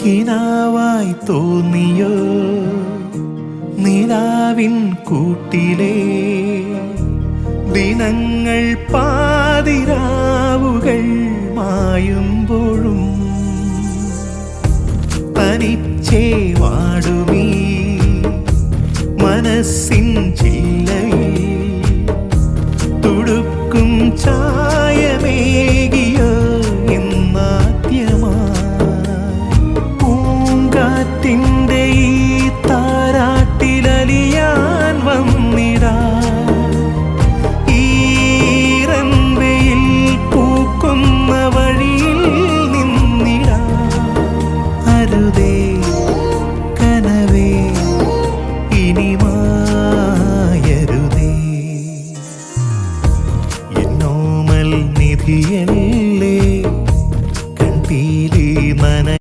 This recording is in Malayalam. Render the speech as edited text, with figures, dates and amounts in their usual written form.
കിനാവായി തോന്നിയോ നിലാവിൻ കൂട്ടിലെ ദിനങ്ങൾ പാതിരാവുകൾ മായുമ്പോഴും തനിച്ചേ വാടുമീ മനസ്സിൻ ചില്ലയിൽ തുടുക്കും ചായമേ